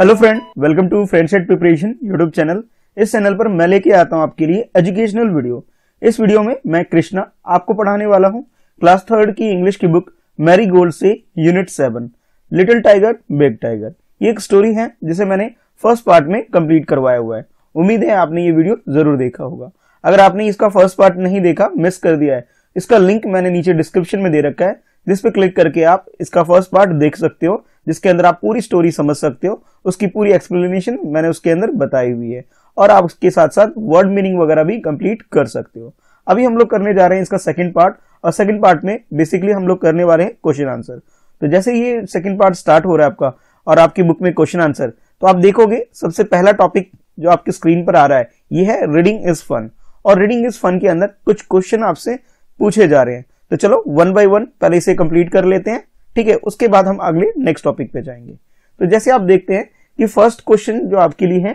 Hello friend, welcome to friend set preparation YouTube channel. इस channel पर मैं लेके आता हूं आपके लिए एजुकेशनल वीडियो। इस वीडियो में मैं कृष्णा आपको पढ़ाने वाला हूं क्लास 3 की इंग्लिश की बुक मैरी गोल्ड से unit 7 little tiger big tiger. ये एक स्टोरी है जिसे मैंने फर्स्ट पार्ट में कंप्लीट करवाया हुआ है। उम्मीद है आपने ये वीडियो जरूर देखा होगा। अगर आपने इसका फर्स्ट पार्ट नहीं देखा, मिस कर दिया है, इसका लिंक मैंने नीचे डिस्क्रिप्शन में दे रखा है, जिस पे क्लिक करके आप इसका फर्स्ट पार्ट देख सकते हो, जिसके अंदर आप पूरी स्टोरी समझ सकते हो। उसकी पूरी एक्सप्लेनेशन मैंने उसके अंदर बताई हुई है और आप उसके साथ साथ वर्ड मीनिंग वगैरह भी कंप्लीट कर सकते हो। अभी हम लोग करने जा रहे हैं इसका सेकंड पार्ट, और सेकंड पार्ट में बेसिकली हम लोग करने वाले हैं क्वेश्चन आंसर। तो जैसे ये सेकंड पार्ट स्टार्ट हो रहा है आपका और आपकी बुक में क्वेश्चन आंसर, तो आप देखोगे सबसे पहला टॉपिक जो आपकी स्क्रीन पर आ रहा है ये है रीडिंग इज फन। और रीडिंग इज फन के अंदर कुछ क्वेश्चन आपसे पूछे जा रहे हैं। तो चलो वन बाय वन पहले इसे कंप्लीट कर लेते हैं, ठीक है। उसके बाद हम अगले नेक्स्ट टॉपिक पे जाएंगे। तो जैसे आप देखते हैं कि फर्स्ट क्वेश्चन जो आपके लिए है,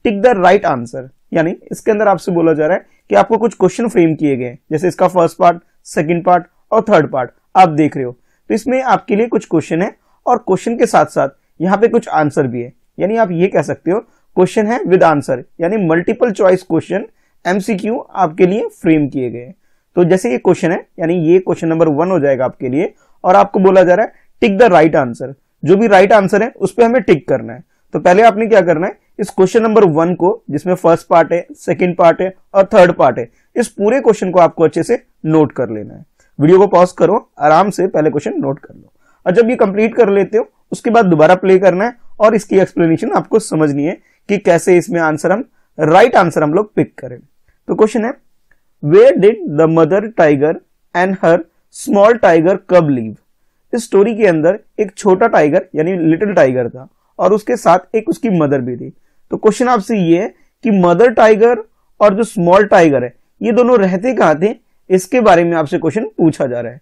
टिक द राइट आंसर, यानी इसके अंदर आपसे बोला जा रहा है कि आपको कुछ क्वेश्चन फ्रेम किए गए हैं, जैसे इसका फर्स्ट पार्ट, सेकंड पार्ट और थर्ड पार्ट आप देख रहे हो। तो इसमें आपके लिए कुछ क्वेश्चन है और क्वेश्चन के साथ साथ यहाँ पे कुछ आंसर भी है, यानी आप ये कह सकते हो क्वेश्चन है विद आंसर, यानी मल्टीपल चॉइस क्वेश्चन MCQ आपके लिए फ्रेम किए गए। तो जैसे ये क्वेश्चन है, यानी ये क्वेश्चन नंबर 1 हो जाएगा आपके लिए, और आपको बोला जा रहा है टिक द राइट आंसर। जो भी राइट आंसर है उस पर हमें टिक करना है। तो पहले आपने क्या करना है, इस क्वेश्चन नंबर 1 को, जिसमें फर्स्ट पार्ट है, सेकंड पार्ट है और थर्ड पार्ट है, इस पूरे क्वेश्चन को आपको अच्छे से नोट कर लेना है। वीडियो को पॉज करो, आराम से पहले क्वेश्चन नोट कर लो, और जब ये कंप्लीट कर लेते हो उसके बाद दोबारा प्ले करना है और इसकी एक्सप्लेनेशन आपको समझनी है कि कैसे इसमें आंसर हम राइट आंसर हम लोग पिक करें। तो क्वेश्चन है, Where did the mother tiger and her small tiger cub live? इस स्टोरी के अंदर एक छोटा टाइगर यानी लिटिल टाइगर था और उसके साथ एक उसकी मदर भी थी। तो क्वेश्चन आपसे ये है कि मदर टाइगर और जो स्मॉल टाइगर है ये दोनों रहते कहाँ थे, इसके बारे में आपसे क्वेश्चन पूछा जा रहा है।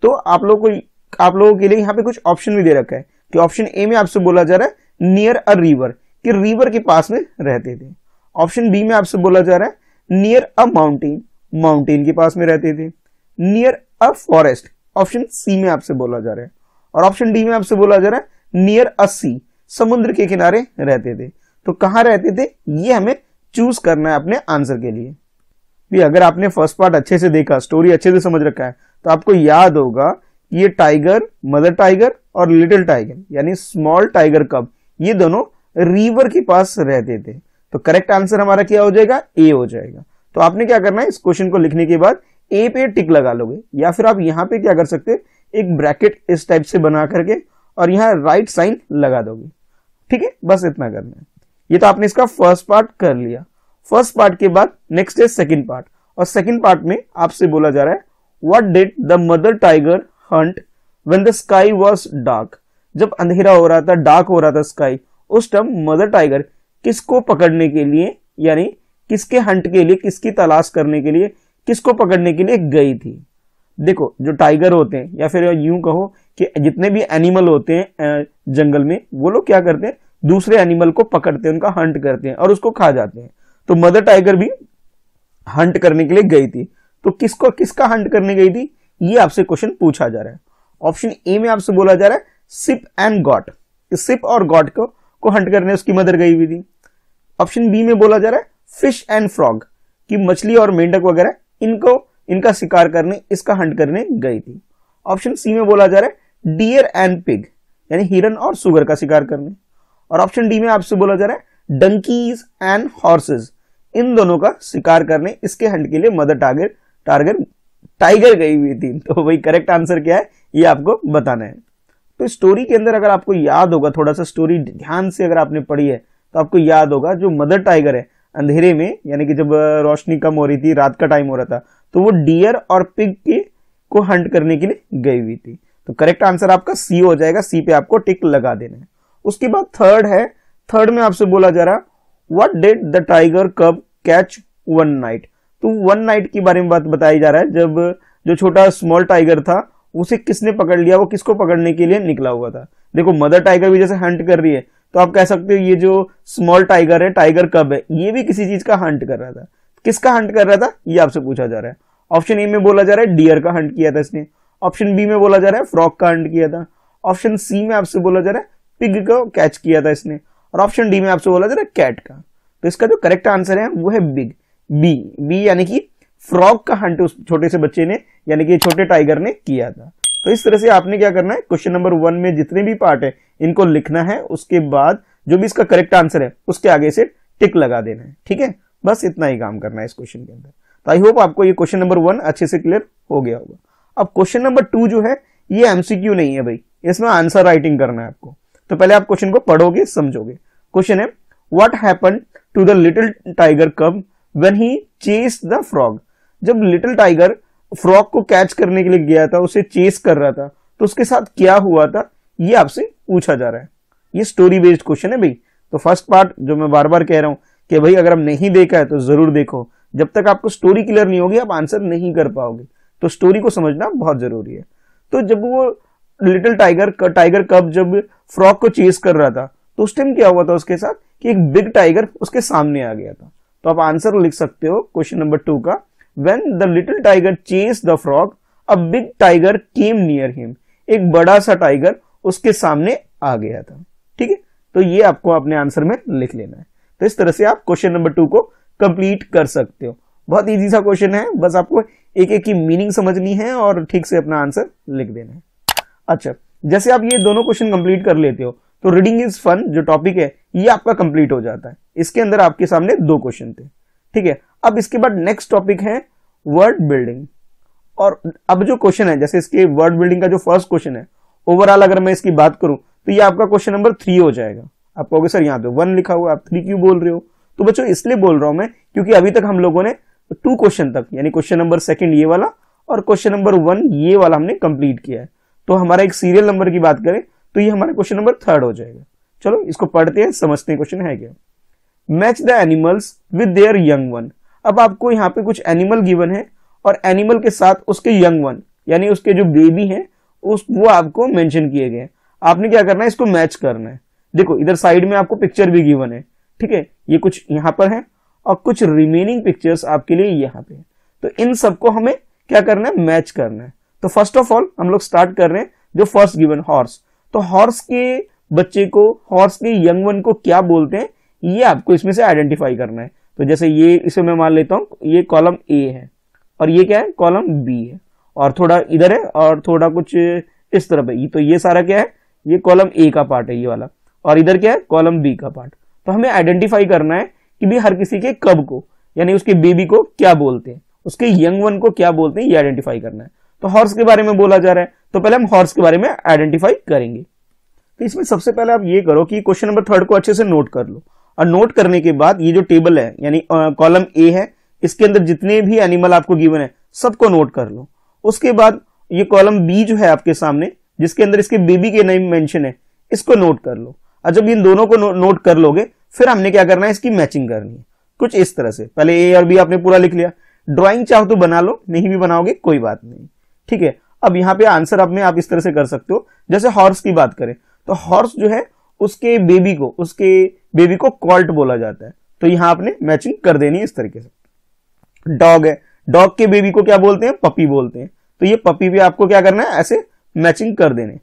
तो आप लोगों के लिए यहाँ पे कुछ ऑप्शन भी दे रखा है कि ऑप्शन ए में आपसे बोला जा रहा है नियर अ रिवर, कि रिवर के पास में रहते थे। ऑप्शन बी में आपसे बोला जा रहा है नियर अ माउंटेन, माउंटेन के पास में रहते थे। Near a forest, option C में आपसे बोला जा रहा है। और ऑप्शन डी में आपसे बोला जा रहा है नियर अ सी, समुद्र के किनारे रहते थे। तो कहां रहते थे ये हमें चूज करना है अपने आंसर के लिए। भी अगर आपने फर्स्ट पार्ट अच्छे से देखा, स्टोरी अच्छे से समझ रखा है, तो आपको याद होगा कि ये टाइगर, मदर टाइगर और लिटिल टाइगर यानी स्मॉल टाइगर कब, ये दोनों रिवर के पास रहते थे। तो करेक्ट आंसर हमारा क्या हो जाएगा, ए हो जाएगा। तो आपने क्या करना है, इस क्वेश्चन को लिखने के बाद ए पे टिक लगा लोगे, या फिर आप यहां पे क्या कर सकते हैं, एक ब्रैकेट इस टाइप से बना करके और यहां राइट साइन लगा दोगे, ठीक है। बस इतना करना है। ये तो आपने इसका फर्स्ट पार्ट कर लिया। फर्स्ट पार्ट के बाद नेक्स्ट है सेकंड पार्ट, और सेकंड पार्ट में आपसे बोला जा रहा है what did the mother tiger Hunt when the sky was dark. जब अंधेरा हो रहा था, डार्क हो रहा था स्काई, उस टाइम मदर टाइगर किसको पकड़ने के लिए, यानी किसके हंट के लिए, किसकी तलाश करने के लिए, किसको पकड़ने के लिए गई थी। देखो, जो टाइगर होते हैं या फिर यूं कहो कि जितने भी एनिमल होते हैं जंगल में, वो लोग क्या करते हैं, दूसरे एनिमल को पकड़ते हैं, उनका हंट करते हैं और उसको खा जाते हैं। तो मदर टाइगर भी हंट करने के लिए गई थी। तो किसका हंट करने गई थी, ये आपसे क्वेश्चन पूछा जा रहा है। ऑप्शन ए में आपसे बोला जा रहा है सिप एंड गॉट, सिप और गॉट को हंट करने उसकी मदर गई हुई थी। ऑप्शन बी में बोला जा रहा है फिश एंड फ्रॉग, कि मछली और मेंढक वगैरह इनका शिकार करने, इसका हंट करने गई थी। ऑप्शन सी में बोला जा रहा है डियर एंड पिग, यानी हिरन और सुगर का शिकार करने। और ऑप्शन डी में आपसे बोला जा रहा है डंकीज एंड हॉर्सेस, इन दोनों का शिकार करने, इसके हंट के लिए मदर टाइगर गई हुई थी। तो वही करेक्ट आंसर क्या है ये आपको बताना है। तो स्टोरी के अंदर अगर आपको याद होगा, थोड़ा सा स्टोरी ध्यान से अगर आपने पढ़ी है, तो आपको याद होगा जो मदर टाइगर है अंधेरे में, यानी कि जब रोशनी कम हो रही थी, रात का टाइम हो रहा था, तो वो डियर और पिग को हंट करने के लिए गई हुई थी। तो करेक्ट आंसर आपका सी हो जाएगा। सी पे आपको टिक लगा देना है। उसके बाद थर्ड है, थर्ड में आपसे बोला जा रहा व्हाट डिड द टाइगर कब कैच वन नाइट। तो वन नाइट के बारे में बात बताई जा रहा है, जब जो छोटा स्मॉल टाइगर था उसे किसने पकड़ लिया, वो किसको पकड़ने के लिए निकला हुआ था। देखो, मदर टाइगर भी जैसे हंट कर रही है, तो आप कह सकते हो ये जो स्मॉल टाइगर है, टाइगर कब है, ये भी किसी चीज का हंट कर रहा था। किसका हंट कर रहा था ये आपसे पूछा जा रहा है। ऑप्शन ए में बोला जा रहा है डियर का हंट किया था इसने। ऑप्शन बी में बोला जा रहा है फ्रॉग का हंट किया था। ऑप्शन सी में आपसे बोला जा रहा है पिग को कैच किया था इसने। और ऑप्शन डी में आपसे बोला जा रहा है कैट का। तो इसका जो करेक्ट आंसर है वो है बिग, बी। बी यानी कि फ्रॉग का हंट उस छोटे से बच्चे ने यानी कि छोटे टाइगर ने किया था। तो इस तरह से आपने क्या करना है, क्वेश्चन नंबर 1 में जितने भी पार्ट है इनको लिखना है, उसके बाद जो भी इसका करेक्ट आंसर है उसके आगे से टिक लगा देना है। ठीक है, बस इतना ही काम करना है इस क्वेश्चन के अंदर। तो आई होप आपको ये क्वेश्चन नंबर 1 अच्छे से क्लियर हो गया होगा। अब क्वेश्चन नंबर 2 जो है ये एमसीक्यू नहीं है भाई, इसमें आंसर राइटिंग करना है आपको। तो पहले आप क्वेश्चन को पढ़ोगे, समझोगे। क्वेश्चन है, what happened to the little tiger कब when he chased the frog. जब लिटिल टाइगर फ्रॉग को कैच करने के लिए गया था, उसे चेस कर रहा था, तो उसके साथ क्या हुआ था, ये आपसे पूछा जा रहा है। ये स्टोरी बेस्ड क्वेश्चन है भाई। तो फर्स्ट पार्ट जो मैं बार बार कह रहा हूं कि भाई अगर आप नहीं देखा है तो जरूर देखो, जब तक आपको स्टोरी क्लियर नहीं होगी आप आंसर नहीं कर पाओगे। तो स्टोरी को समझना बहुत जरूरी है। तो जब वो लिटिल टाइगर कब जब फ्रॉग को चेस कर रहा था, तो उस टाइम क्या हुआ था उसके साथ कि एक बिग टाइगर उसके सामने आ गया था। तो आप आंसर लिख सकते हो क्वेश्चन नंबर 2 का, When the little tiger chased the frog, a big tiger came near him. एक बड़ा सा टाइगर उसके सामने आ गया था। ठीक है, तो ये आपको अपने आंसर में लिख लेना है। तो इस तरह से आप क्वेश्चन नंबर 2 को कंप्लीट कर सकते हो। बहुत इजी सा क्वेश्चन है, बस आपको एक एक की मीनिंग समझनी है और ठीक से अपना आंसर लिख देना है। अच्छा, जैसे आप ये दोनों क्वेश्चन कंप्लीट कर लेते हो तो रीडिंग इज फन जो टॉपिक है ये आपका कंप्लीट हो जाता है। इसके अंदर आपके सामने 2 क्वेश्चन थे। ठीक है, अब इसके बाद नेक्स्ट टॉपिक है वर्ड बिल्डिंग। और अब जो क्वेश्चन है, जैसे इसके वर्ड बिल्डिंग का जो फर्स्ट क्वेश्चन है, ओवरऑल अगर मैं इसकी बात करूं तो ये आपका क्वेश्चन नंबर 3 हो जाएगा। आप कहोगे सर यहाँ पे 1 लिखा हुआ, आप 3 क्यों बोल रहे हो? तो बच्चों इसलिए बोल रहा हूं मैं क्योंकि अभी तक हम लोगों ने 2 क्वेश्चन तक यानी क्वेश्चन नंबर 2 ये वाला और क्वेश्चन नंबर 1 ये वाला हमने कंप्लीट किया है। तो हमारा एक सीरियल नंबर की बात करें तो ये हमारा क्वेश्चन नंबर 3 हो जाएगा। चलो इसको पढ़ते हैं, समझते हैं क्वेश्चन है क्या। Match the animals with their young one. अब आपको यहाँ पे कुछ एनिमल गिवन है और एनिमल के साथ उसके यंग वन यानी उसके जो बेबी हैं वो आपको मेंशन किए गए हैं। आपने क्या करना है, इसको मैच करना है। देखो इधर साइड में आपको पिक्चर भी गिवन है। ठीक है, ये कुछ यहाँ पर है और कुछ रिमेनिंग पिक्चर्स आपके लिए यहाँ पे है। तो इन सबको हमें क्या करना है, मैच करना है। तो फर्स्ट ऑफ ऑल हम लोग स्टार्ट कर रहे हैं जो फर्स्ट गिवन हॉर्स। तो हॉर्स के बच्चे को, हॉर्स के यंग वन को क्या बोलते हैं, ये आपको इसमें से आइडेंटिफाई करना है। तो जैसे ये इसे मैं मान लेता हूं ये कॉलम ए है और ये क्या है, कॉलम बी है, और थोड़ा इधर है और थोड़ा कुछ इस तरफ है। तो ये सारा क्या है, ये कॉलम ए का पार्ट है ये वाला, और इधर क्या है, कॉलम बी का पार्ट। तो हमें आइडेंटिफाई करना है कि भी हर किसी के कब को यानी उसके बेबी को क्या बोलते हैं, उसके यंग वन को क्या बोलते हैं, ये आइडेंटिफाई करना है। तो हॉर्स के बारे में बोला जा रहा है तो पहले हम हॉर्स के बारे में आइडेंटिफाई करेंगे। तो इसमें सबसे पहले आप ये करो कि क्वेश्चन नंबर 3 को अच्छे से नोट कर लो, और नोट करने के बाद ये जो टेबल है यानी कॉलम ए है, इसके अंदर जितने भी एनिमल आपको गिवन है सबको नोट कर लो। उसके बाद ये कॉलम बी जो है आपके सामने, जिसके अंदर इसके बेबी के नेम मेंशन है, इसको नोट कर लो। और जब इन दोनों को नोट कर लोगे फिर हमने क्या करना है, इसकी मैचिंग करनी है कुछ इस तरह से। पहले ए और बी आपने पूरा लिख लिया, ड्राइंग चाहो तो बना लो, नहीं भी बनाओगे कोई बात नहीं। ठीक है, अब यहाँ पे आंसर अपने आप इस तरह से कर सकते हो। जैसे हॉर्स की बात करें तो हॉर्स जो है उसके बेबी को कॉल्ट बोला जाता है। तो यहां आपने मैचिंग कर देनी है इस तरीके से। डॉग है, डॉग के बेबी को क्या बोलते हैं, पपी बोलते हैं। तो ये पपी भी आपको क्या करना है, ऐसे मैचिंग कर देने।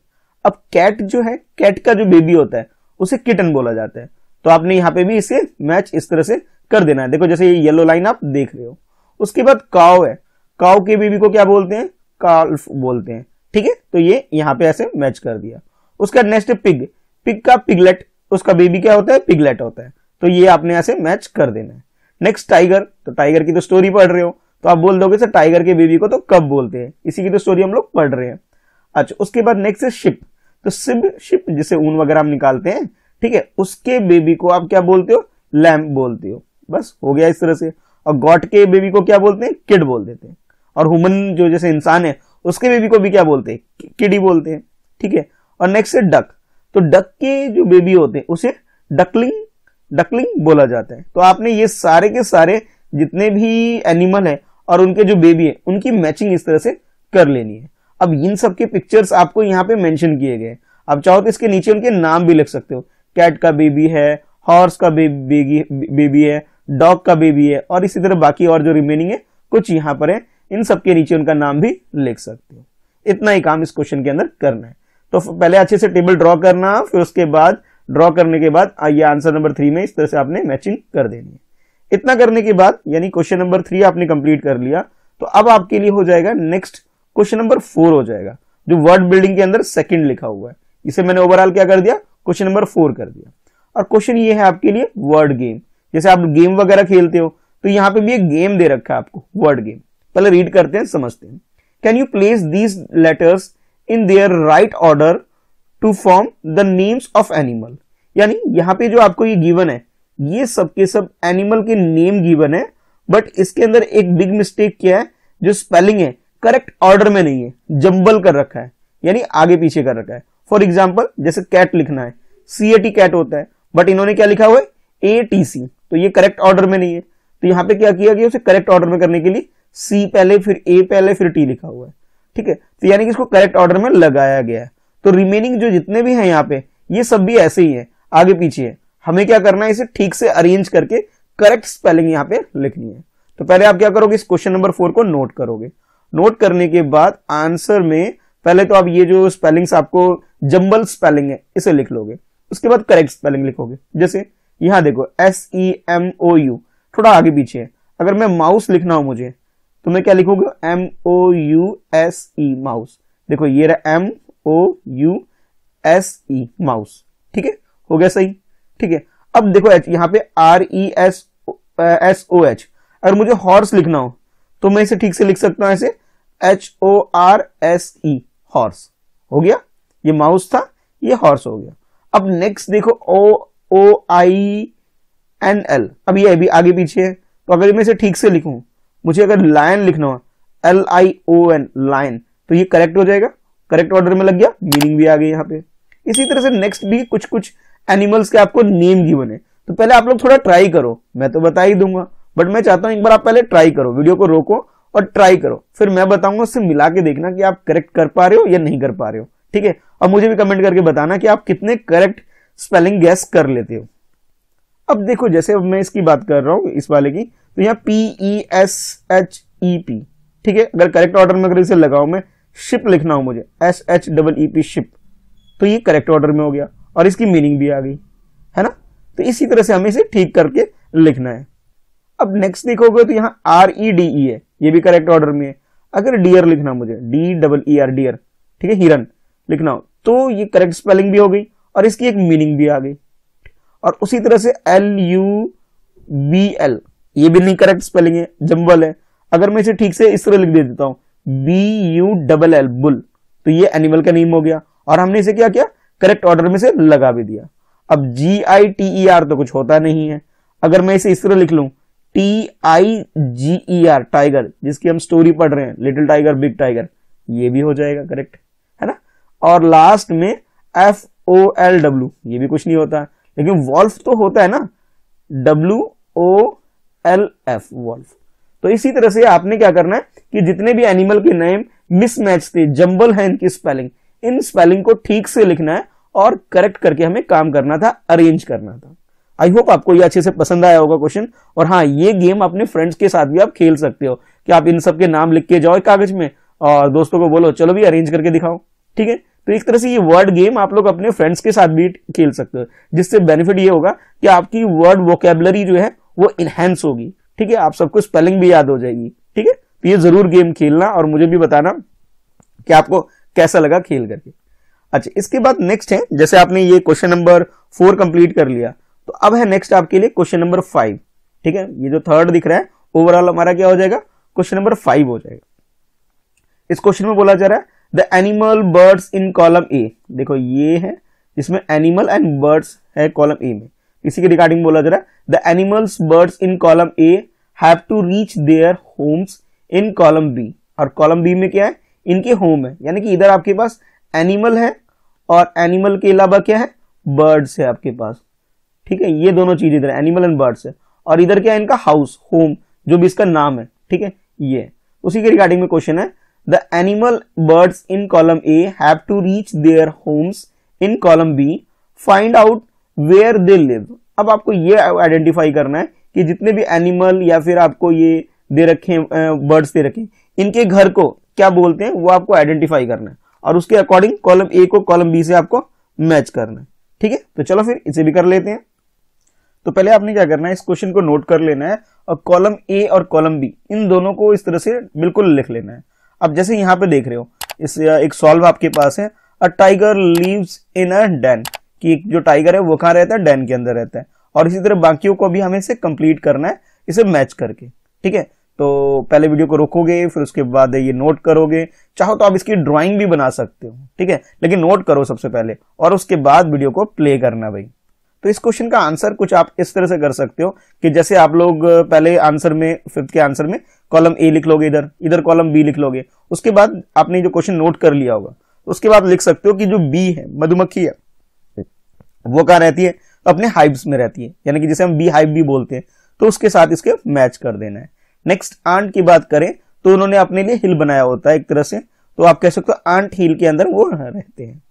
अब कैट जो है, कैट का जो बेबी होता है उसे किटन बोला जाता है। तो आपने यहाँ पे भी इसे मैच इस तरह से कर देना है। देखो जैसे ये येलो लाइन आप देख रहे हो। उसके बाद काउ है, काउ के बेबी को क्या बोलते हैं, काल्फ बोलते हैं। ठीक है, तो ये यहाँ पे ऐसे मैच कर दिया। उसका नेक्स्ट पिग, पिग का पिगलेट, उसका बेबी क्या होता है, पिगलेट होता है। तो ये आपने ऐसे मैच कर देना है। नेक्स्ट टाइगर, तो टाइगर की तो स्टोरी पढ़ रहे हो तो आप बोल दोगे सर टाइगर के बेबी को तो कब बोलते हैं, इसी की तो स्टोरी हम लोग पढ़ रहे हैं। अच्छा, उसके बाद नेक्स्ट है शिप। तो शिप जिसे ऊन वगैरह हम निकालते हैं, ठीक है, उसके बेबी को आप क्या बोलते हो, लैम्प बोलते हो। बस हो गया इस तरह से। और गॉट के बेबी को क्या बोलते हैं, किड बोल देते हैं। और ह्यूमन जो जैसे इंसान है उसके बेबी को भी क्या बोलते हैं, किडी बोलते हैं। ठीक है, और नेक्स्ट है डक। तो डक के जो बेबी होते हैं उसे डकलिंग बोला जाता है। तो आपने ये सारे के सारे जितने भी एनिमल है और उनके जो बेबी है उनकी मैचिंग इस तरह से कर लेनी है। अब इन सब के पिक्चर्स आपको यहाँ पे मेंशन किए गए। आप चाहो तो इसके नीचे उनके नाम भी लिख सकते हो। कैट का बेबी है, हॉर्स का बेबी है, डॉग का बेबी है, और इसी तरह बाकी और जो रिमेनिंग है कुछ यहाँ पर है, इन सबके नीचे उनका नाम भी लिख सकते हो। इतना ही काम इस क्वेश्चन के अंदर करना है। तो पहले अच्छे से टेबल ड्रॉ करना, फिर उसके बाद ड्रॉ करने के बाद ये आंसर नंबर 3 में इस तरह से आपने मैचिंग कर देनी है। इतना करने के बाद यानी क्वेश्चन नंबर 3 आपने कंप्लीट कर लिया, तो अब आपके लिए हो जाएगा नेक्स्ट क्वेश्चन नंबर 4 हो जाएगा, जो वर्ड बिल्डिंग के अंदर सेकंड लिखा हुआ है। इसे मैंने ओवरऑल क्या कर दिया, क्वेश्चन नंबर 4 कर दिया। और क्वेश्चन ये है आपके लिए वर्ड गेम। जैसे आप गेम वगैरह खेलते हो तो यहां पे भी एक गेम दे रखा है आपको, वर्ड गेम। पहले रीड करते हैं, समझते हैं। Can you place these letters in their right order to form the names of animal. यानी यहां पे जो आपको ये गिवन है, ये सब के सब एनिमल के नेम गिवन है, बट इसके अंदर एक बिग मिस्टेक क्या है, जो स्पेलिंग है करेक्ट ऑर्डर में नहीं है, जंबल कर रखा है, यानी आगे पीछे कर रखा है। फॉर एग्जाम्पल जैसे कैट लिखना है, CAT कैट होता है, बट इन्होंने क्या लिखा हुआ है, ATC, तो ये करेक्ट ऑर्डर में नहीं है। तो यहां पे क्या किया गया, उसे करेक्ट ऑर्डर में करने के लिए C पहले, फिर A पहले, फिर T लिखा हुआ है। ठीक है, तो यानी कि इसको करेक्ट ऑर्डर में लगाया गया है। तो रिमेनिंग जो जितने भी हैं यहाँ पे, ये सब भी ऐसे ही है, आगे पीछे है। हमें क्या करना है, इसे ठीक से अरेंज करके करेक्ट स्पेलिंग यहाँ पे लिखनी है। तो पहले आप क्या करोगे, इस क्वेश्चन नंबर 4 को नोट करोगे। नोट करने के बाद आंसर में पहले तो आप ये जो स्पेलिंग्स आपको जंबल स्पेलिंग है इसे लिख लोगे, उसके बाद करेक्ट स्पेलिंग लिखोगे। जैसे यहां देखो SEMOU, थोड़ा आगे पीछे है। अगर मैं माउस लिखना हो मुझे, तो मैं क्या लिखूंगा, MOUSE, माउस। देखो ये रहा MOUSE, माउस। ठीक है, हो गया सही। ठीक है, अब देखो यहाँ पे RESOH, अगर मुझे हॉर्स लिखना हो तो मैं इसे ठीक से लिख सकता हूं ऐसे HORSE, हॉर्स। हो गया, ये माउस था, ये हॉर्स हो गया। अब नेक्स्ट देखो OINL, अब ये भी आगे पीछे है, तो अगर मैं इसे ठीक से लिखूं, मुझे अगर लायन लिखना हो LION, लायन, तो ये करेक्ट हो जाएगा, करेक्ट ऑर्डर में लग गया, मीनिंग भी आ गई यहाँ पे। इसी तरह से नेक्स्ट भी कुछ कुछ एनिमल्स के आपको नेम गिवन है, तो पहले आप लोग थोड़ा ट्राई करो, मैं तो बता ही दूंगा, बट मैं चाहता हूं एक बार आप पहले ट्राई करो, वीडियो को रोको और ट्राई करो, फिर मैं बताऊंगा, उससे मिला के देखना कि आप करेक्ट कर पा रहे हो या नहीं कर पा रहे हो। ठीक है, और मुझे भी कमेंट करके बताना कि आप कितने करेक्ट स्पेलिंग गैस कर लेते हो। अब देखो, जैसे अब मैं इसकी बात कर रहा हूं, इस वाले की, तो यहाँ PESHEP, ठीक है, अगर करेक्ट ऑर्डर में अगर इसे लगाओ, मैं शिप लिखना हो मुझे SHEEP, शिप, तो ये करेक्ट ऑर्डर में हो गया और इसकी मीनिंग भी आ गई, है ना। तो इसी तरह से हमें इसे ठीक करके लिखना है। अब नेक्स्ट देखोगे तो यहाँ REDE है, ये भी करेक्ट ऑर्डर में है। अगर डियर लिखना मुझे, DEER, डियर, ठीक है, हिरन लिखना हो, तो ये करेक्ट स्पेलिंग भी हो गई और इसकी एक मीनिंग भी आ गई। और उसी तरह से LUBL, ये भी नहीं करेक्ट स्पेलिंग है, जंबल है। अगर मैं इसे ठीक से इस तरह लिख देता हूं BULL, बुल, तो ये एनिमल का नेम हो गया और हमने इसे क्या किया, करेक्ट ऑर्डर में से लगा भी दिया। अब GITER तो कुछ होता नहीं है, अगर मैं इसे इस तरह लिख लूं TIGER, टाइगर, जिसकी हम स्टोरी पढ़ रहे हैं, लिटिल टाइगर बिग टाइगर, ये भी हो जाएगा करेक्ट, है ना। और लास्ट में FOLW, ये भी कुछ नहीं होता, लेकिन वॉल्फ तो होता है ना, WOLF, वॉल्फ। तो इसी तरह से आपने क्या करना है कि जितने भी एनिमल के नेम मिसमैच थे, जंबल है इनकी स्पेलिंग, इन स्पेलिंग को ठीक से लिखना है और करेक्ट करके हमें काम करना था, अरेंज करना था। आई होप आपको ये अच्छे से पसंद आया होगा क्वेश्चन। और हाँ, ये गेम अपने फ्रेंड्स के साथ भी आप खेल सकते हो कि आप इन सब के नाम लिख के जाओ कागज में और दोस्तों को बोलो चलो भी अरेंज करके दिखाओ। ठीक है, तो इस तरह से ये वर्ड गेम आप लोग अपने फ्रेंड्स के साथ भी खेल सकते हो, जिससे बेनिफिट ये होगा कि आपकी वर्ड वोकेबलरी जो है वो इनहेंस होगी। ठीक है, आप सबको स्पेलिंग भी याद हो जाएगी। ठीक है, तो ये जरूर गेम खेलना और मुझे भी बताना कि आपको कैसा लगा खेल करके। अच्छा, इसके बाद नेक्स्ट है, जैसे आपने ये क्वेश्चन नंबर 4 कंप्लीट कर लिया, तो अब है नेक्स्ट आपके लिए क्वेश्चन नंबर 5। ठीक है, ये जो थर्ड दिख रहा है ओवरऑल हमारा क्या हो जाएगा, क्वेश्चन नंबर 5 हो जाएगा। इस क्वेश्चन में बोला जा रहा है the animal birds in column A. देखो ये है जिसमें एनिमल एंड बर्ड्स है कॉलम ए में, इसी के रिगार्डिंग बोला जा रहा है the animals birds in column A have to reach their homes in column B. और कॉलम बी में क्या है, इनके होम है, यानी कि इधर आपके पास एनिमल है और एनिमल के अलावा क्या है, बर्ड्स है आपके पास। ठीक है, ये दोनों चीज इधर एनिमल एंड बर्ड्स है, और इधर क्या है इनका हाउस, होम, जो भी इसका नाम है। ठीक है, ये उसी के रिगार्डिंग में क्वेश्चन है the animal birds in column A have to reach their homes in column B, find out where they live. अब आपको ये आइडेंटिफाई करना है कि जितने भी एनिमल या फिर आपको ये दे रखे बर्ड्स दे रखे, इनके घर को क्या बोलते हैं वो आपको आइडेंटिफाई करना है और उसके अकॉर्डिंग कॉलम ए को कॉलम बी से आपको मैच करना है। ठीक है, तो चलो फिर इसे भी कर लेते हैं। तो पहले आपने क्या करना है, इस क्वेश्चन को नोट कर लेना है और कॉलम ए और कॉलम बी इन दोनों को इस तरह से बिल्कुल लिख लेना है। अब जैसे यहाँ पे देख रहे हो, इस एक सॉल्व आपके पास है, a tiger lives in a den, कि जो टाइगर है वो कहाँ रहता है, डेन के अंदर रहता है। और इसी तरह बाकियों को भी हमें इसे कंप्लीट करना है, इसे मैच करके। ठीक है, तो पहले वीडियो को रोकोगे, फिर उसके बाद ये नोट करोगे, चाहो तो आप इसकी ड्राइंग भी बना सकते हो। ठीक है, लेकिन नोट करो सबसे पहले और उसके बाद वीडियो को प्ले करना भाई। तो इस क्वेश्चन का आंसर कुछ आप इस तरह से कर सकते हो कि जैसे आप लोग पहले आंसर में, फिफ्थ के आंसर में कॉलम ए लिख लोगे, इधर इधर कॉलम बी लिख लोगे। उसके बाद आपने जो क्वेश्चन नोट कर लिया होगा, उसके बाद लिख सकते हो कि जो बी है, मधुमक्खी है, वो कहाँ रहती है, अपने हाइव्स में रहती है, यानी कि जिसे हम बी हाइव भी बोलते हैं, तो उसके साथ इसके मैच कर देना है। नेक्स्ट आंट की बात करें तो उन्होंने अपने लिए हिल बनाया होता है एक तरह से, तो आप कह सकते हो आंट हिल के अंदर वो रहते हैं।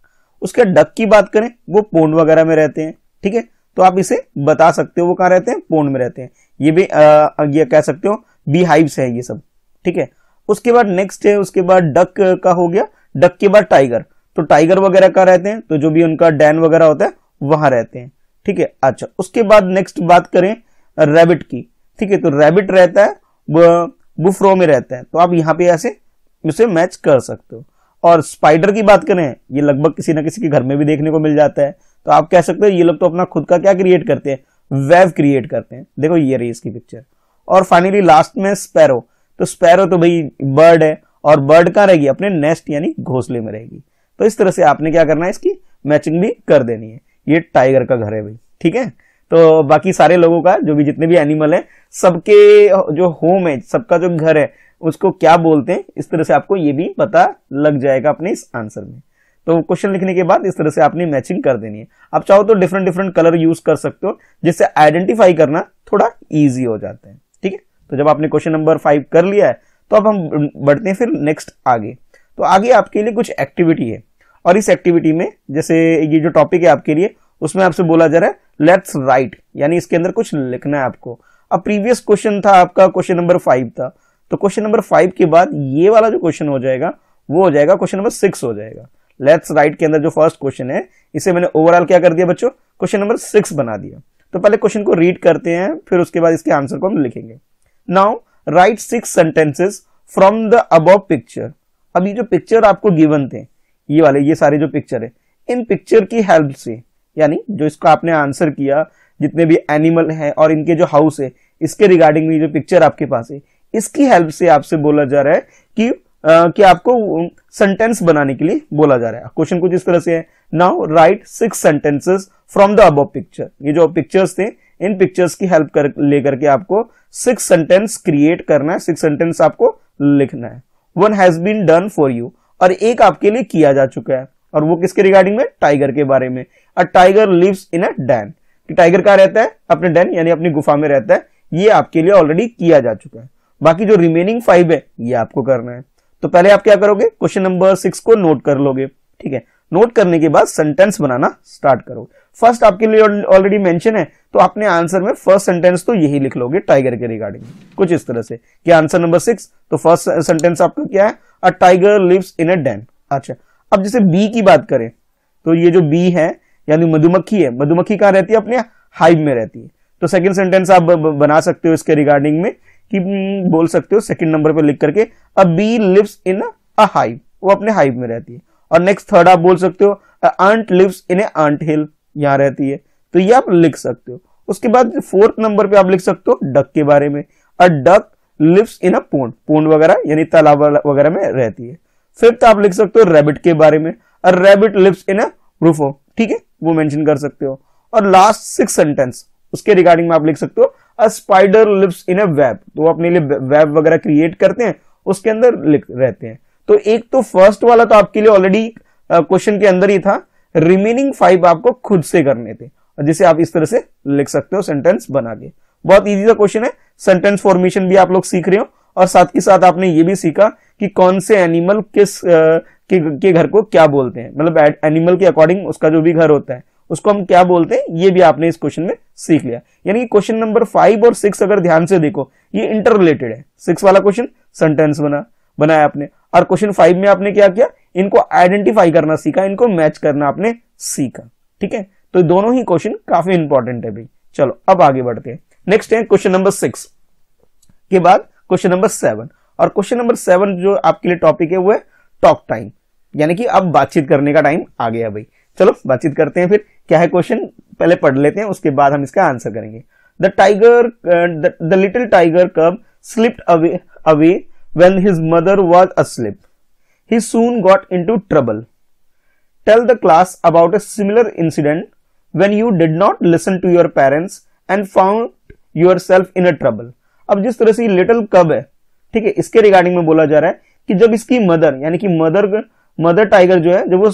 उसके डक की बात करें, वो पोंड वगैरह में रहते हैं। ठीक है, तो आप इसे बता सकते हो वो कहाँ रहते हैं, पोंड में रहते हैं। ये भी ये कह सकते हो बी हाइव्स है ये सब। ठीक है, उसके बाद नेक्स्ट है, उसके बाद डक का हो गया, डक के बाद टाइगर, तो टाइगर वगैरह कहाँ रहते हैं, तो जो भी उनका डैन वगैरह होता है वहां रहते हैं। ठीक है, अच्छा उसके बाद नेक्स्ट बात करें रैबिट की। ठीक है, तो रैबिट रहता है बुफरो में रहता है, तो आप यहाँ पे ऐसे इसे मैच कर सकते हो। और स्पाइडर की बात करें, ये लगभग किसी ना किसी के घर में भी देखने को मिल जाता है, तो आप कह सकते हो ये लोग तो अपना खुद का क्या क्रिएट करते हैं, वेव क्रिएट करते हैं। देखो ये रही इसकी पिक्चर। और फाइनली लास्ट में स्पैरो, तो स्पैरो तो भाई बर्ड है, और बर्ड कहाँ रहेगी, अपने नेस्ट यानी घोंसले में रहेगी। तो इस तरह से आपने क्या करना है, इसकी मैचिंग भी कर देनी है। ये टाइगर का घर है भाई। ठीक है, तो बाकी सारे लोगों का, जो भी जितने भी एनिमल है, सबके जो होम है, सबका जो घर है, उसको क्या बोलते हैं, इस तरह से आपको ये भी पता लग जाएगा अपने इस आंसर में। तो क्वेश्चन लिखने के बाद इस तरह से आपने मैचिंग कर देनी है। आप चाहो तो डिफरेंट डिफरेंट कलर यूज कर सकते हो, जिससे आइडेंटिफाई करना थोड़ा इजी हो जाता है। ठीक है, तो जब आपने क्वेश्चन नंबर 5 कर लिया है, तो अब हम बढ़ते हैं फिर नेक्स्ट आगे। तो आगे आपके लिए कुछ एक्टिविटी है, और इस एक्टिविटी में जैसे ये जो टॉपिक है आपके लिए, उसमें आपसे बोला जा रहा है लेट्स राइट, यानी इसके अंदर कुछ लिखना है आपको। अब प्रीवियस क्वेश्चन था आपका, क्वेश्चन नंबर 5 था, तो क्वेश्चन नंबर 5 के बाद ये वाला जो क्वेश्चन हो जाएगा वो हो जाएगा क्वेश्चन नंबर 6 हो जाएगा। लेट्स राइट के अंदर जो फर्स्ट क्वेश्चन है, इसे मैंने ओवरऑल क्या कर दिया बच्चों, क्वेश्चन नंबर 6 बना दिया। तो पहले क्वेश्चन को रीड करते हैं, फिर उसके बाद इसके आंसर को हम लिखेंगे। Now right 6 sentences from the above picture. अब ये जो पिक्चर आपको गिवन थे, ये वाले, ये सारे जो पिक्चर है, इन पिक्चर की हेल्प से, यानी जो इसका आपने आंसर किया, जितने भी एनिमल है और इनके जो हाउस है, इसके रिगार्डिंग में जो पिक्चर आपके पास है, इसकी हेल्प से आपसे बोला जा रहा है कि आपको सेंटेंस बनाने के लिए बोला जा रहा है। क्वेश्चन कुछ इस तरह से है, now right 6 sentences from the above picture. ये जो पिक्चर्स थे, इन पिक्चर्स की हेल्प लेकर के आपको 6 सेंटेंस क्रिएट करना है, 6 सेंटेंस आपको लिखना है। One has been done for you, और एक आपके लिए किया जा चुका है, और वो किसके रिगार्डिंग में, टाइगर के बारे में। A tiger lives in a den, कि टाइगर कहाँ रहता है, अपने डैन यानी अपनी गुफा में रहता है। ये आपके लिए ऑलरेडी किया जा चुका है। बाकी जो रिमेनिंग 5 है, ये आपको करना है। तो पहले आप क्या करोगे, क्वेश्चन नंबर 6 को नोट कर लोगे। ठीक है, नोट करने के बाद सेंटेंस बनाना स्टार्ट करोगे। फर्स्ट आपके लिए ऑलरेडी मेंशन है, तो आपने आंसर में फर्स्ट सेंटेंस तो यही लिख लोगे टाइगर के रिगार्डिंग, कुछ इस तरह से कि आंसर नंबर 6, तो फर्स्ट सेंटेंस आपका क्या है, a tiger lives in a den. अच्छा, अब जैसे बी की बात करें, तो ये जो बी है यानी मधुमक्खी है, मधुमक्खी कहाँ रहती है, अपने हाइव में रहती है। तो सेकंड सेंटेंस आप बना सकते हो इसके रिगार्डिंग में, कि बोल सकते हो सेकंड नंबर पे लिख करके, a bee lives in a hive, वो अपने हाइव में रहती है। और नेक्स्ट थर्ड आप बोल सकते हो, a ant lives in a ant hill, यहां रहती है, तो ये आप लिख सकते हो। उसके बाद फोर्थ नंबर पे आप लिख सकते हो डक के बारे में, a duck lives in a pond, pond वगैरह यानी तालाब वगैरह में रहती है। फिफ्थ आप लिख सकते हो रैबिट के बारे में, अ रैबिट लिव्स इन अ रूफो, ठीक है, वो मेंशन कर सकते हो। और लास्ट 6 सेंटेंस उसके रिगार्डिंग में आप लिख सकते हो, a spider lives in a web, तो वो अपने लिए वेब वगैरह क्रिएट करते हैं, उसके अंदर लिख रहते हैं। तो एक तो फर्स्ट वाला तो आपके लिए ऑलरेडी क्वेश्चन के अंदर ही था, रिमेनिंग 5 आपको खुद से करने थे, जिसे आप इस तरह से लिख सकते हो सेंटेंस बना के। बहुत इजी सा क्वेश्चन है, सेंटेंस फॉर्मेशन भी आप लोग सीख रहे हो, और साथ के साथ आपने ये भी सीखा कि कौन से एनिमल किस के घर को क्या बोलते हैं, मतलब एनिमल के अकॉर्डिंग उसका जो भी घर होता है उसको हम क्या बोलते हैं, ये भी आपने इस क्वेश्चन में सीख लिया। यानी कि क्वेश्चन नंबर 5 और 6 अगर ध्यान से देखो, ये इंटर रिलेटेड है। 6 वाला क्वेश्चन सेंटेंस बनाया आपने, और क्वेश्चन 5 में आपने क्या किया, इनको आइडेंटिफाई करना सीखा, इनको मैच करना आपने सीखा। ठीक है, तो दोनों ही क्वेश्चन काफी इंपॉर्टेंट है भाई। चलो अब आगे बढ़ते हैं। नेक्स्ट है क्वेश्चन नंबर 6 के बाद क्वेश्चन नंबर 7, और क्वेश्चन नंबर 7 जो आपके लिए टॉपिक है वो है टॉक टाइम, यानी कि अब बातचीत करने का टाइम आ गया भाई। चलो बातचीत करते हैं। फिर क्या है क्वेश्चन पहले पढ़ लेते हैं, उसके बाद हम इसका आंसर करेंगे। द लिटिल टाइगर कब slipped away when his mother was asleep. He soon got into trouble. Tell the class about a similar incident when you did not listen to your parents and found yourself in a trouble. अब जिस तरह से little कब है, ठीक है, इसके regarding में बोला जा रहा है कि जब इसकी मदर यानी कि मदर टाइगर जो है, जब वो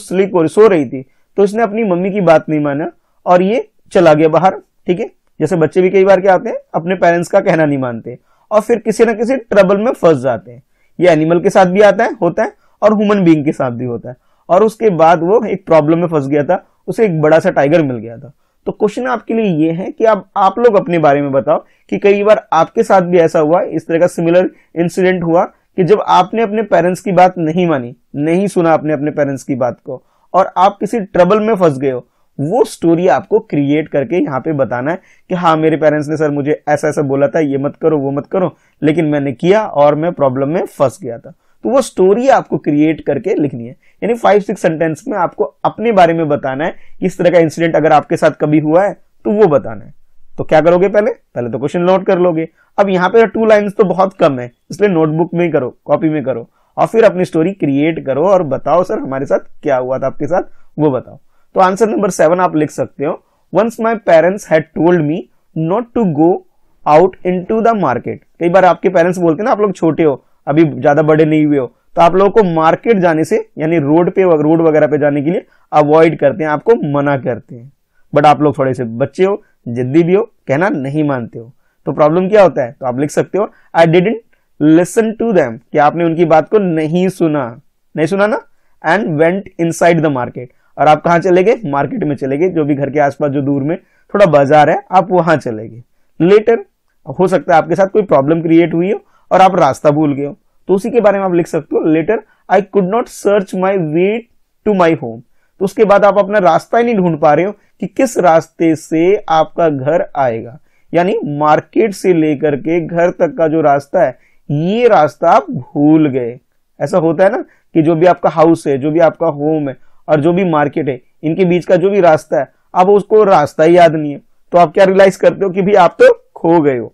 सो रही थी, तो इसने अपनी मम्मी की बात नहीं माना और ये चला गया बाहर। ठीक है, जैसे बच्चे भी कई बार क्या आते हैं, अपने पेरेंट्स का कहना नहीं मानते और फिर किसी ना किसी ट्रबल में फंस जाते हैं। ये एनिमल के साथ भी होता है और ह्यूमन बीइंग के साथ भी होता है। और उसके बाद वो एक प्रॉब्लम में फंस गया था, उसे एक बड़ा सा टाइगर मिल गया था। तो क्वेश्चन आपके लिए ये है कि आप लोग अपने बारे में बताओ कि कई बार आपके साथ भी ऐसा हुआ, इस तरह का सिमिलर इंसिडेंट हुआ कि जब आपने अपने पेरेंट्स की बात नहीं मानी, नहीं सुना आपने अपने पेरेंट्स की बात को और आप किसी ट्रबल में फंस गए हो। वो स्टोरी आपको क्रिएट करके यहाँ पे बताना है कि हाँ, मेरे पेरेंट्स ने सर मुझे ऐसा ऐसा बोला था, ये मत करो वो मत करो, लेकिन मैंने किया और मैं प्रॉब्लम में फंस गया था। तो वो स्टोरी आपको क्रिएट करके लिखनी है, यानी 5-6 सेंटेंस में आपको अपने बारे में बताना है। इस तरह का इंसिडेंट अगर आपके साथ कभी हुआ है तो वो बताना है। तो क्या करोगे, पहले तो क्वेश्चन नोट कर लोगे। अब यहाँ पे 2 लाइन्स तो बहुत कम है, इसलिए नोटबुक में करो, कॉपी में करो और फिर अपनी स्टोरी क्रिएट करो और बताओ सर हमारे साथ क्या हुआ था आपके साथ, वो बताओ। तो आंसर नंबर 7 आप लिख सकते हो, once my parents had told me not to go out into the market. कई बार आपके पेरेंट्स बोलते हैं ना, आप लोग छोटे हो, अभी ज्यादा बड़े नहीं हुए हो, तो आप लोगों को मार्केट जाने से यानी रोड वगैरह पे जाने के लिए अवॉइड करते हैं, आपको मना करते हैं। बट आप लोग थोड़े से बच्चे हो, जिद्दी भी हो, कहना नहीं मानते हो। तो प्रॉब्लम क्या होता है, तो आप लिख सकते हो I didn't listen to them, कि आपने उनकी बात को नहीं सुना ना, and went inside the market. और आप कहां चले गए, मार्केट में चले गए, जो भी घर के आसपास जो दूर में थोड़ा बाजार है आप वहां चले गए। लेटर, हो सकता है आपके साथ कोई प्रॉब्लम क्रिएट हुई हो और आप रास्ता भूल गए हो, तो उसी के बारे में आप लिख सकते हो, later I could not search my way to my home. तो उसके बाद आप अपना रास्ता ही नहीं ढूंढ पा रहे हो कि किस रास्ते से आपका घर आएगा, यानी मार्केट से लेकर के घर तक का जो रास्ता है, ये रास्ता आप भूल गए। ऐसा होता है ना कि जो भी आपका हाउस है, जो भी आपका होम है और जो भी मार्केट है, इनके बीच का जो भी रास्ता है, अब उसको रास्ता ही याद नहीं है, तो आप क्या रियलाइज करते हो कि भाई आप तो खो गए हो,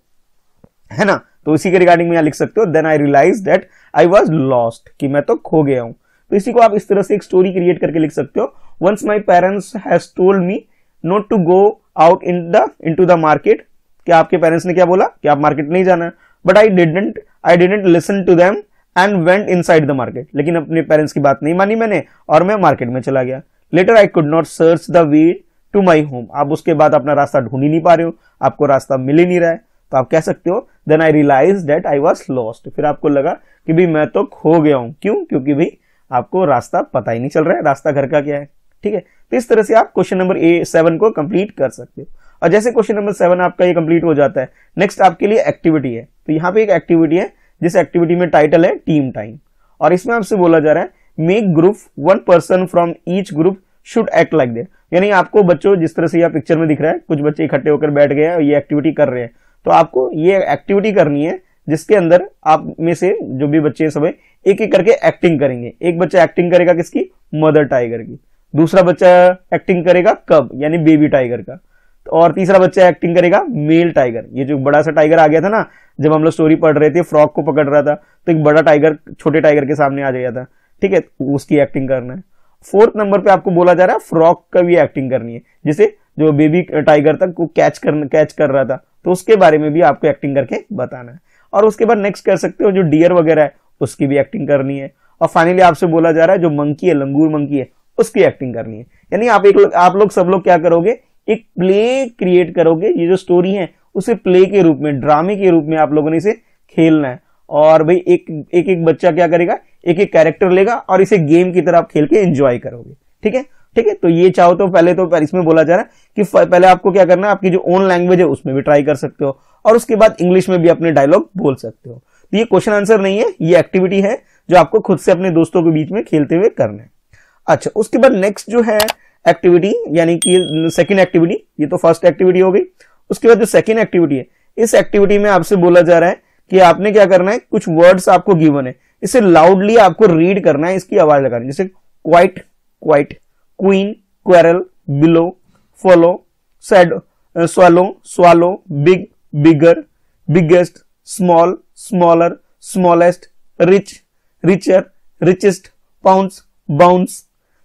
है ना। तो इसी के रिगार्डिंग में यहां लिख सकते हो, then I realise that I was lost, कि मैं तो खो गया हूं। तो इसी को आप इस तरह से एक स्टोरी क्रिएट करके लिख सकते हो, once my parents has told me not to go out into the market, कि आपके पेरेंट्स ने क्या बोला कि आप मार्केट नहीं जाना, but I didn't listen to them and went inside the market, लेकिन अपने पेरेंट्स की बात नहीं मानी मैंने और मैं मार्केट में चला गया। Later I could not search the way to my home, आप उसके बाद अपना रास्ता ढूंढ ही नहीं पा रहे हो, आपको रास्ता मिल ही नहीं रहा है, तो आप कह सकते हो then I realise that I was lost, फिर आपको लगा कि भाई मैं तो खो गया हूं। क्यों, क्योंकि भाई आपको रास्ता पता ही नहीं चल रहा है, रास्ता घर का क्या है। ठीक है, तो इस तरह से आप क्वेश्चन नंबर 7 को कंप्लीट कर सकते हो। और जैसे क्वेश्चन नंबर 7 आपका ये कंप्लीट हो जाता है, नेक्स्ट आपके लिए एक्टिविटी है। तो यहाँ पे एक एक्टिविटी है, जिस एक्टिविटी में टाइटल है टीम टाइम, और इसमें आपसे बोला जा रहा है make group 1 person from each group should act like that, यानी आपको बच्चों जिस तरह से यह पिक्चर में दिख रहा है, कुछ बच्चे इकट्ठे होकर बैठ गए और ये एक्टिविटी कर रहे हैं, तो आपको ये एक्टिविटी करनी है जिसके अंदर आप में से जो भी बच्चे सब एक एक करके एक्टिंग करेंगे। एक बच्चा एक्टिंग करेगा किसकी, मदर टाइगर की, दूसरा बच्चा एक्टिंग करेगा कब यानी बेबी टाइगर का, और तीसरा बच्चा एक्टिंग करेगा मेल टाइगर। ये जो बड़ा सा टाइगर आ गया था ना, जब हम लोग स्टोरी पढ़ रहे थे, फ्रॉग को पकड़ रहा था, तो एक बड़ा टाइगर छोटे टाइगर के सामने आ गया था, ठीक है, उसकी एक्टिंग करना है। 4th नंबर पे आपको बोला जा रहा है फ्रॉग का भी एक्टिंग करनी है, जिसे जो बेबी टाइगर तक को कैच कर रहा था, तो उसके बारे में भी आपको एक्टिंग करके बताना है। और उसके बाद नेक्स्ट कर सकते हो जो डियर वगैरह है उसकी भी एक्टिंग करनी है। और फाइनली आपसे बोला जा रहा है जो मंकी है, लंगूर मंकी है, उसकी एक्टिंग करनी है। यानी आप लोग सब लोग क्या करोगे, एक प्ले क्रिएट करोगे, ये जो स्टोरी है उसे प्ले के रूप में, ड्रामे के रूप में आप लोगों ने इसे खेलना है। और भाई एक बच्चा क्या करेगा, एक एक कैरेक्टर लेगा और इसे गेम की तरह आप खेल के एंजॉय करोगे। ठीक है, तो ये चाहो तो पहले तो इसमें बोला जा रहा है कि पहले आपको क्या करना है, आपकी जो ओन लैंग्वेज है उसमें भी ट्राई कर सकते हो और उसके बाद इंग्लिश में भी अपने डायलॉग बोल सकते हो। तो ये क्वेश्चन आंसर नहीं है, ये एक्टिविटी है जो आपको खुद से अपने दोस्तों के बीच में खेलते हुए करना है। अच्छा, उसके बाद नेक्स्ट जो है एक्टिविटी यानी कि सेकंड एक्टिविटी, ये तो फर्स्ट एक्टिविटी हो गई। उसके बाद जो सेकंड एक्टिविटी है, इस एक्टिविटी में आपसे बोला जा रहा है कि आपने क्या करना है, कुछ वर्ड्स आपको गिवन है, इसे लाउडली आपको रीड करना है, इसकी आवाज लगानी, जैसे quite, quite, queen, quarrel, below, follow, sad, swallow, swallow, big, bigger, biggest, small, smaller, smallest, rich, richer, richest, pounds, bounce।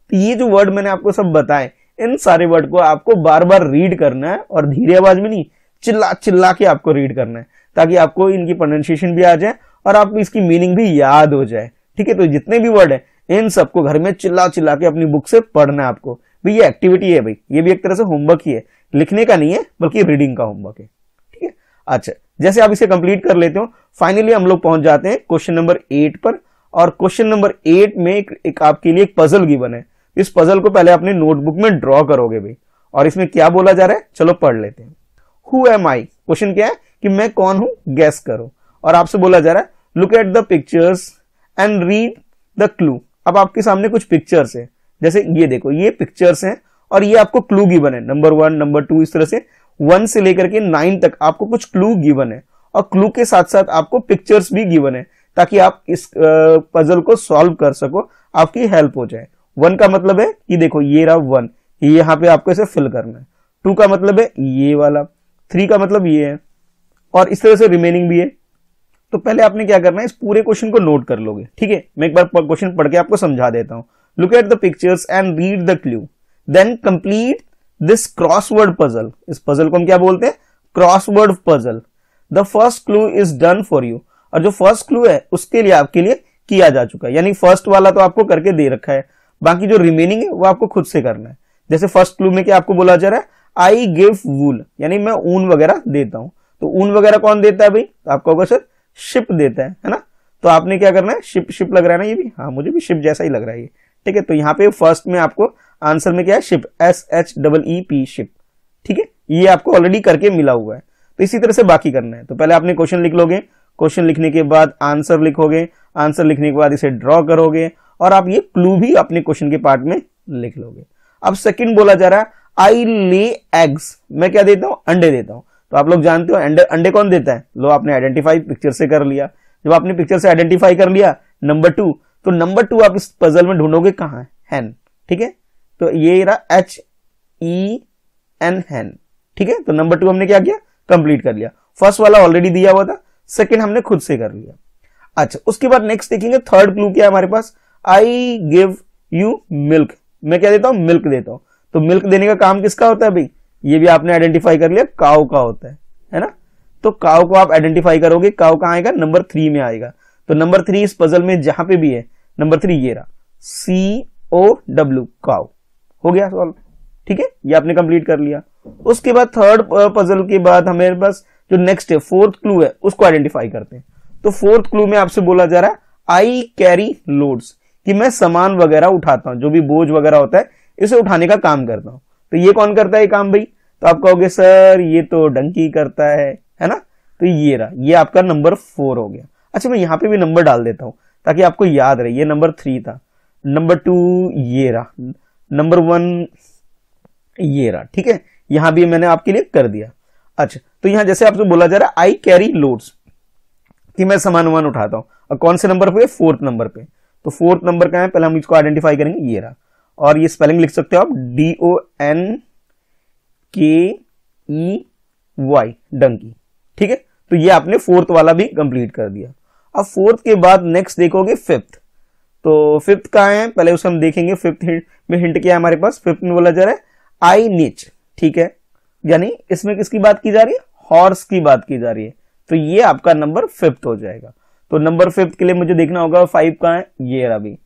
तो ये जो वर्ड मैंने आपको सब बताए, इन सारे वर्ड को आपको बार बार रीड करना है और धीरे आवाज में नहीं, चिल्ला चिल्ला के आपको रीड करना है, ताकि आपको इनकी प्रोनाउंसिएशन भी आ जाए और आपको इसकी मीनिंग भी याद हो जाए। ठीक है, तो जितने भी वर्ड है इन सबको घर में चिल्ला चिल्ला के अपनी बुक से पढ़ना है आपको। भाई ये एक्टिविटी है, भाई ये भी एक तरह से होमवर्क ही है, लिखने का नहीं है बल्कि रीडिंग का होमवर्क है। ठीक है, अच्छा जैसे आप इसे कंप्लीट कर लेते हो, फाइनली हम लोग पहुंच जाते हैं क्वेश्चन नंबर 8 पर। और क्वेश्चन नंबर 8 में एक आपके लिए एक पजल गिवन है। इस पजल को पहले अपने नोटबुक में ड्रॉ करोगे भाई, और इसमें क्या बोला जा रहा है चलो पढ़ लेते हैं। हु एम आई, क्वेश्चन क्या है कि मैं कौन हूं, गैस करो। और आपसे बोला जा रहा है look at the pictures and read the clue. अब आपके सामने कुछ पिक्चर्स है, जैसे ये देखो ये पिक्चर्स हैं और ये आपको क्लू गिवन है, नंबर 1 नंबर 2 इस तरह से 1 से लेकर के 9 तक आपको कुछ क्लू गिवन है, और क्लू के साथ साथ आपको पिक्चर्स भी गिवन है ताकि आप इस पजल को सॉल्व कर सको, आपकी हेल्प हो जाए। 1 का मतलब है कि देखो ये रहा 1, ये यहाँ पे आपको इसे फिल करना है। 2 का मतलब है ये वाला, 3 का मतलब ये है, और इस तरह से रिमेनिंग भी है। तो पहले आपने क्या करना है, इस पूरे क्वेश्चन को नोट कर लोगे। ठीक है, मैं एक बार क्वेश्चन पढ़ के आपको समझा देता हूं। Look at the pictures and read the clue, then complete this crossword puzzle. इस पजल को हम क्या बोलते हैं, crossword puzzle. The first clue is done for you, और जो फर्स्ट क्लू है उसके लिए आपके लिए किया जा चुका है, यानी फर्स्ट वाला तो आपको करके दे रखा है, बाकी जो रिमेनिंग है वो आपको खुद से करना है। जैसे फर्स्ट क्लू में क्या आपको बोला जा रहा है, आई गिव वूल, यानी मैं ऊन वगैरह देता हूं। तो ऊन वगैरह कौन देता है भाई, तो आपका होगा सर शिप देता है ना। तो आपने क्या करना है, शिप, शिप लग रहा है ना ये भी, हाँ मुझे भी शिप जैसा ही लग रहा है ये। ठीक है, तो यहाँ पे फर्स्ट में आपको आंसर में क्या है, शिप, SHEEP, शिप। ठीक है, ये आपको ऑलरेडी करके मिला हुआ है। तो इसी तरह से बाकी करना है। तो पहले आपने क्वेश्चन लिख लोगे, क्वेश्चन लिखने के बाद आंसर लिखोगे, आंसर लिखने के बाद इसे ड्रॉ करोगे, और आप ये क्लू भी अपने क्वेश्चन के पार्ट में लिख लोगे। अब सेकंड बोला जा रहा है आई ले एग्स, मैं क्या देता हूं, अंडे देता हूं। तो आप लोग जानते हो अंडे कौन देता है, लो आपने आइडेंटिफाई पिक्चर से कर लिया। जब आपने पिक्चर से आइडेंटिफाई कर लिया नंबर 2, तो नंबर 2 आप इस पजल में ढूंढोगे कहां है, हैन। ठीक है, तो ये रहा HEN, हैन। ठीक है, तो नंबर 2 हमने क्या किया, कंप्लीट कर लिया। फर्स्ट वाला ऑलरेडी दिया हुआ था, सेकंड हमने खुद से कर लिया। अच्छा, उसके बाद नेक्स्ट देखेंगे थर्ड क्लू क्या है हमारे पास, आई गिव यू मिल्क, मैं क्या देता हूं, मिल्क देता हूं। तो मिल्क देने का काम किसका होता है भाई, ये भी आपने आइडेंटिफाई कर लिया, काऊ का होता है ना। तो काऊ को आप आइडेंटिफाई करोगे, काऊ कहां आएगा, नंबर 3 में आएगा। तो नंबर 3 इस पजल में जहां पे भी है, नंबर 3 ये रहा, COW, काऊ। हो गया सॉल्व। ठीक है, ये आपने कंप्लीट कर लिया। उसके बाद थर्ड पजल के बाद हमारे पास जो नेक्स्ट है, फोर्थ क्लू है, उसको आइडेंटिफाई करते हैं। तो फोर्थ क्लू में आपसे बोला जा रहा है आई कैरी लोड्स, कि मैं सामान वगैरह उठाता हूं, जो भी बोझ वगैरह होता है इसे उठाने का काम करता हूं। तो ये कौन करता है ये काम भाई, तो आप कहोगे सर ये तो डंकी करता है ना। तो ये रहा, ये आपका नंबर 4 हो गया। अच्छा, मैं यहां पे भी नंबर डाल देता हूं ताकि आपको याद रहे, ये नंबर 3 था, नंबर 2 ये रहा, नंबर 1 ये रहा। ठीक है, यहां भी मैंने आपके लिए कर दिया। अच्छा, तो यहां जैसे आपसे बोला जा रहा है आई कैरी लोड्स, कि मैं सामान वामान उठाता हूं, और कौन से नंबर पे, 4th नंबर पे। तो 4th नंबर का है, पहले हम इसको आइडेंटिफाई करेंगे, ये रहा। और ये स्पेलिंग लिख सकते हो आप, DONKEY, डंकी। ठीक है, तो ये आपने 4th वाला भी कंप्लीट कर दिया। अब 4th के बाद नेक्स्ट देखोगे 5th। तो 5th का है, पहले उसे हम देखेंगे। 5th में हिंट क्या है हमारे पास, 5th में बोला जा रहा है आई नीच। ठीक है, यानी इसमें किसकी बात की जा रही है, हॉर्स की बात की जा रही है। तो ये आपका नंबर 5th हो जाएगा। तो नंबर 5th के लिए मुझे देखना होगा 5 का है, ये रहा भी,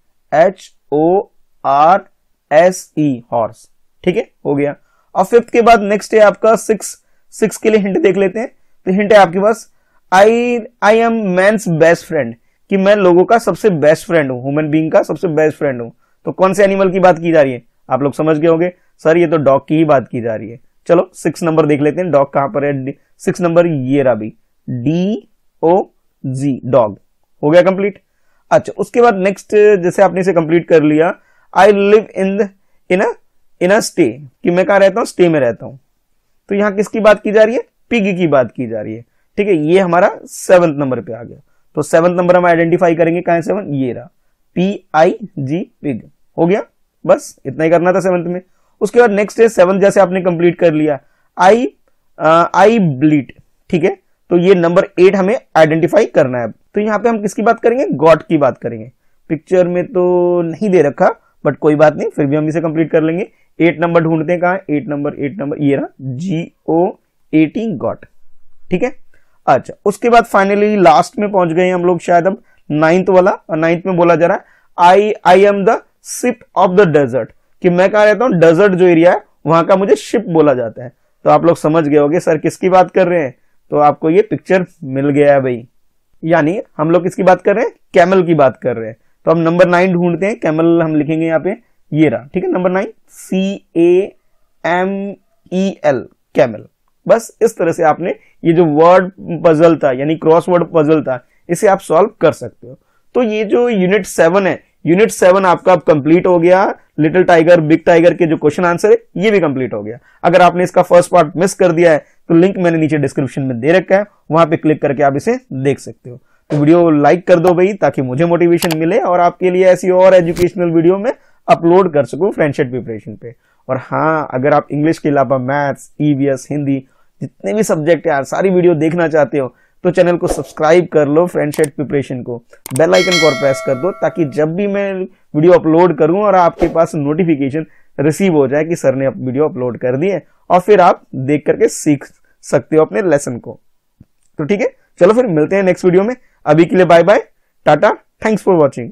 HORSE, हॉर्स। ठीक है, हो गया। और 5th के बाद नेक्स्ट है आपका 6 के लिए हिंट देख लेते हैं। तो हिंट है आपके पास I am man's best friend, कि मैं लोगों का सबसे बेस्ट फ्रेंड हूं, ह्यूमन बीइंग का सबसे बेस्ट फ्रेंड हूं। तो कौन से एनिमल की बात की जा रही है, आप लोग समझ गए होंगे, सर ये तो डॉग की ही बात की जा रही है। चलो 6 नंबर देख लेते हैं, डॉग कहां पर है, 6 नंबर ये रहा भी, DOG, डॉग। हो गया कंप्लीट। अच्छा, उसके बाद नेक्स्ट जैसे आपने इसे कंप्लीट कर लिया, I live in a stay, कि मैं कहां रहता हूं, स्टे में रहता हूं। तो यहां किसकी बात की जा रही है, पिग की बात की जा रही है। ठीक है, ये हमारा 7th नंबर पे आ गया। तो 7th नंबर हम आइडेंटिफाई करेंगे, कहां है 7, ये रहा, PIG पिग। हो गया, बस इतना ही करना था 7th में। उसके बाद नेक्स्ट है 7th, जैसे आपने कंप्लीट कर लिया, आई ब्लीड। ठीक है, तो ये नंबर 8 हमें आइडेंटिफाई करना है। तो यहां पे हम किसकी बात करेंगे, गॉड की बात करेंगे। पिक्चर में तो नहीं दे रखा, बट कोई बात नहीं, फिर भी हम इसे कंप्लीट कर लेंगे। 8 नंबर ढूंढते हैं, कहां है 8 नंबर, ये रहा, GOAT गॉट। ठीक है, अच्छा उसके बाद फाइनली लास्ट में पहुंच गए हम लोग शायद अब 9th वाला। और 9th में बोला जा रहा है I am the ship of the desert, कि मैं कहा रहता हूं, डेजर्ट जो एरिया है वहां का मुझे शिप बोला जाता है। तो आप लोग समझ गए होंगे सर किसकी बात कर रहे हैं, तो आपको ये पिक्चर मिल गया है भाई। यानी हम लोग किसकी बात कर रहे हैं, कैमल की बात कर रहे हैं। तो हम नंबर 9 ढूंढते हैं, कैमल हम लिखेंगे यहाँ पे, ये रहा। ठीक है, नंबर 9 CAMEL कैमल। बस इस तरह से आपने ये जो वर्ड पजल था, यानी क्रॉसवर्ड पजल था, इसे आप सॉल्व कर सकते हो। तो ये जो यूनिट 7 है, यूनिट 7 आपका अब कंप्लीट हो गया। लिटिल टाइगर बिग टाइगर के जो क्वेश्चन आंसर है ये भी कंप्लीट हो गया। अगर आपने इसका फर्स्ट पार्ट मिस कर दिया है तो लिंक मैंने नीचे डिस्क्रिप्शन में दे रखा है, वहां पे क्लिक करके आप इसे देख सकते हो। तो वीडियो लाइक कर दो भाई, ताकि मुझे मोटिवेशन मिले और आपके लिए ऐसी और एजुकेशनल वीडियो में अपलोड कर सकूं फ्रेंडशिप प्रिपरेशन पे। और हाँ, अगर आप इंग्लिश के अलावा मैथ्स, EVS, हिंदी, जितने भी सब्जेक्ट है सारी वीडियो देखना चाहते हो तो चैनल को सब्सक्राइब कर लो, फ्रेंडशिप प्रिपरेशन को बेल आइकन को प्रेस कर दो, ताकि जब भी मैं वीडियो अपलोड करूं और आपके पास नोटिफिकेशन रिसीव हो जाए कि सर ने वीडियो अपलोड कर दी है, और फिर आप देख करके सीख सकते हो अपने लेसन को। तो ठीक है, चलो फिर मिलते हैं नेक्स्ट वीडियो में। अभी के लिए bye bye, tata, thanks for watching.